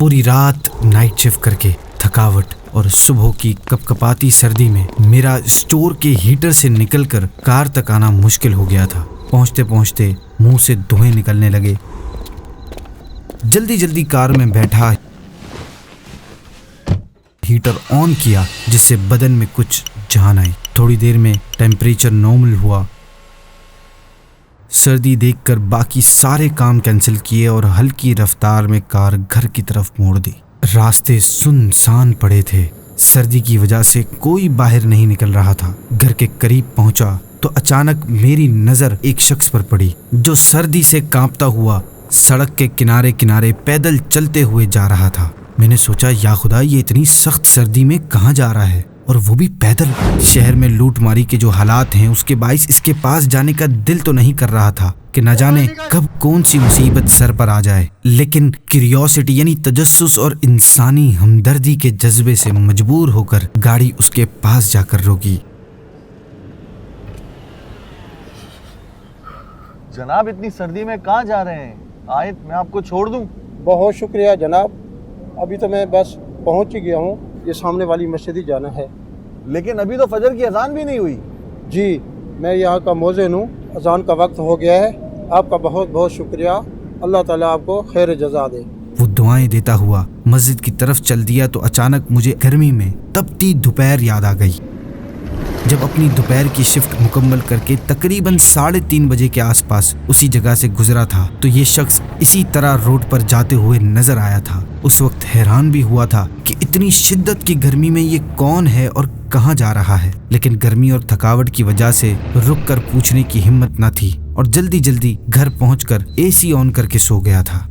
पूरी रात night shift करके थकावट और सुबह की कपकपाती सर्दी में मेरा स्टोर के हीटर से निकलकर कार तक आना मुश्किल हो गया था। पहुंचते पहुंचते मुंह से धुएं निकलने लगे। जल्दी जल्दी कार में बैठा, हीटर ऑन किया जिससे बदन में कुछ जान आई। थोड़ी देर में टेम्परेचर नॉर्मल हुआ। सर्दी देखकर बाकी सारे काम कैंसिल किए और हल्की रफ्तार में कार घर की तरफ मोड़ दी। रास्ते सुनसान पड़े थे। सर्दी की वजह से कोई बाहर नहीं निकल रहा था। घर के करीब पहुंचा तो अचानक मेरी नज़र एक शख्स पर पड़ी जो सर्दी से कांपता हुआ सड़क के किनारे किनारे पैदल चलते हुए जा रहा था। मैंने सोचा, या खुदा, ये इतनी सख्त सर्दी में कहाँ जा रहा है और वो भी पैदल। शहर में लूटमारी के जो हालात हैं उसके बाइस इसके पास जाने का दिल तो नहीं कर रहा था कि न जाने कब कौन सी मुसीबत सर पर आ जाए। लेकिन क्यूरियोसिटी यानी तजस्सुस और इंसानी हमदर्दी के जज्बे से मजबूर होकर गाड़ी उसके पास जाकर रोकी। जनाब, इतनी सर्दी में कहाँ जा रहे हैं? आए मैं आपको छोड़ दूं? बहुत शुक्रिया जनाब, अभी तो मैं बस पहुंच ही गया हूँ। ये सामने वाली मस्जिद ही जाना है। लेकिन अभी तो फजर की अजान भी नहीं हुई। जी, मैं यहाँ का मोज़िन हूँ। अजान का वक्त हो गया है। आपका बहुत बहुत शुक्रिया। अल्लाह ताला आपको खैर जज़ा दे। वो दुआएं देता हुआ मस्जिद की तरफ चल दिया तो अचानक मुझे गर्मी में तपती दोपहर याद आ गई। जब अपनी दोपहर की शिफ्ट मुकम्मल करके तकरीबन 3:30 बजे के आसपास उसी जगह से गुजरा था तो ये शख्स इसी तरह रोड पर जाते हुए नजर आया था। उस वक्त हैरान भी हुआ था कि इतनी शिद्दत की गर्मी में ये कौन है और कहाँ जा रहा है, लेकिन गर्मी और थकावट की वजह से रुक कर पूछने की हिम्मत न थी और जल्दी जल्दी घर पहुंचकर एसी ऑन करके सो गया था।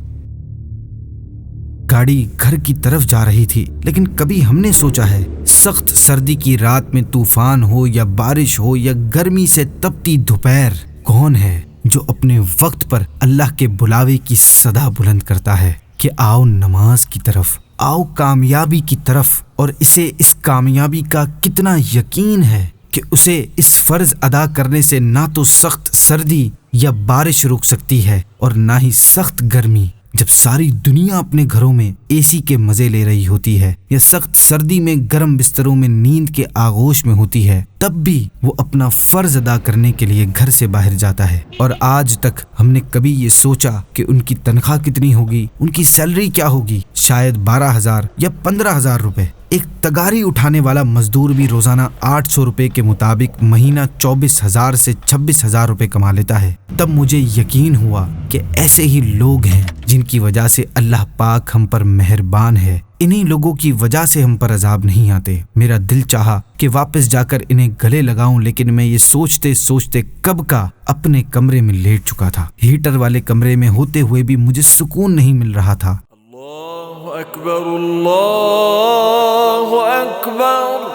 गाड़ी घर की तरफ जा रही थी, लेकिन कभी हमने सोचा है सख्त सर्दी की रात में तूफान हो या बारिश हो या गर्मी से तपती दोपहर, कौन है जो अपने वक्त पर अल्लाह के बुलावे की सदा बुलंद करता है कि आओ नमाज की तरफ, आओ कामयाबी की तरफ, और इसे इस कामयाबी का कितना यकीन है कि उसे इस फर्ज अदा करने से ना तो सख्त सर्दी या बारिश रोक सकती है और ना ही सख्त गर्मी। जब सारी दुनिया अपने घरों में एसी के मजे ले रही होती है या सख्त सर्दी में गर्म बिस्तरों में नींद के आगोश में होती है, तब भी वो अपना फर्ज अदा करने के लिए घर से बाहर जाता है। और आज तक हमने कभी ये सोचा कि उनकी तनख्वाह कितनी होगी, उनकी सैलरी क्या होगी? शायद 12,000 या 15,000 रुपए। एक तगारी उठाने वाला मजदूर भी रोजाना 800 रुपए के मुताबिक महीना 24,000 से 26,000 रुपए कमा लेता है। तब मुझे यकीन हुआ कि ऐसे ही लोग हैं जिनकी वजह से अल्लाह पाक हम पर मेहरबान है। इन्हीं लोगों की वजह से हम पर अजाब नहीं आते। मेरा दिल चाहा कि वापस जाकर इन्हें गले लगाऊं, लेकिन मैं ये सोचते सोचते कब का अपने कमरे में लेट चुका था। हीटर वाले कमरे में होते हुए भी मुझे सुकून नहीं मिल रहा था। अल्लाहु अकबर, अल्लाहु अकबर।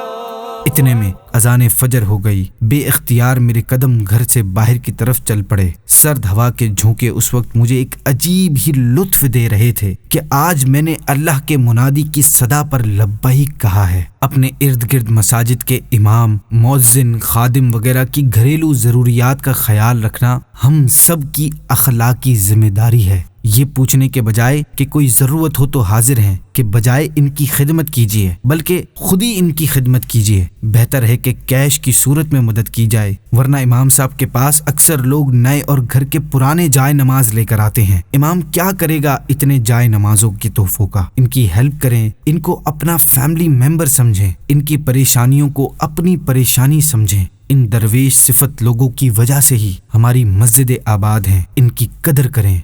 इतने में अजान फजर हो गई। बेइख्तियार मेरे कदम घर से बाहर की तरफ चल पड़े। सर्द हवा के झोंके उस वक्त मुझे एक अजीब ही लुत्फ दे रहे थे कि आज मैंने अल्लाह के मुनादी की सदा पर लब्बैक कहा है। अपने इर्द गिर्द मसाजिद के इमाम, मुअज्जिन, खादिम वगैरह की घरेलू जरूरियात का ख्याल रखना हम सब की अखलाकी जिम्मेदारी है। ये पूछने के बजाय कि कोई ज़रूरत हो तो हाजिर हैं, कि बजाय इनकी खिदमत कीजिए बल्कि खुद ही इनकी खिदमत कीजिए। बेहतर है कि कैश की सूरत में मदद की जाए, वरना इमाम साहब के पास अक्सर लोग नए और घर के पुराने जाए नमाज लेकर आते हैं। इमाम क्या करेगा इतने जाए नमाजों के तोहफों का? इनकी हेल्प करें, इनको अपना फैमिली मेंबर समझें, इनकी परेशानियों को अपनी परेशानी समझें। इन दरवेश सिफत लोगों की वजह से ही हमारी मस्जिद आबाद हैं, इनकी कदर करें।